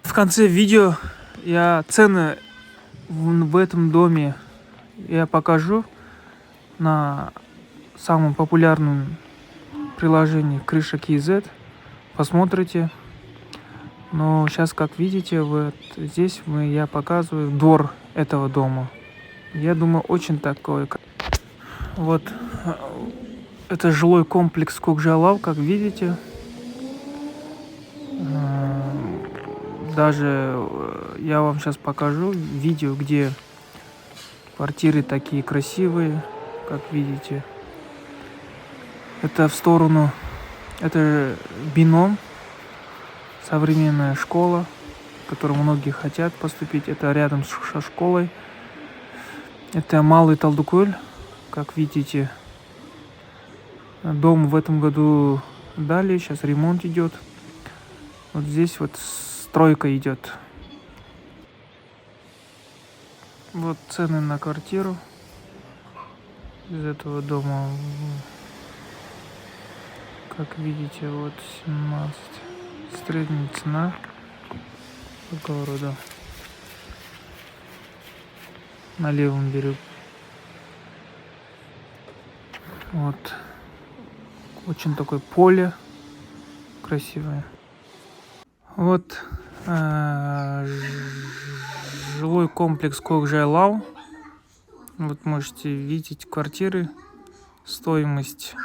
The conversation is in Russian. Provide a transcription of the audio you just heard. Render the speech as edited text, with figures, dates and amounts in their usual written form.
В конце видео я цены в этом доме я покажу на самом популярном приложении Крыша KZ. Посмотрите. Но сейчас, как видите, вот здесь я показываю двор этого дома. Я думаю, очень такой. Вот это жилой комплекс Кокжайлау, как видите. Даже я вам сейчас покажу видео, где квартиры такие красивые, как видите. Это в сторону, это Бином, современная школа, в которую многие хотят поступить. Это рядом со школой. Это Малый Талдыкөл, как видите. Дом в этом году дали, сейчас ремонт идет. Вот здесь вот стройка идет. Вот цены на квартиру из этого дома. Как видите, вот 17. Средняя цена по городу. На левом берегу. Вот. Очень такое поле красивое. Вот жилой комплекс Кокжайлау. Вот можете видеть квартиры. Стоимость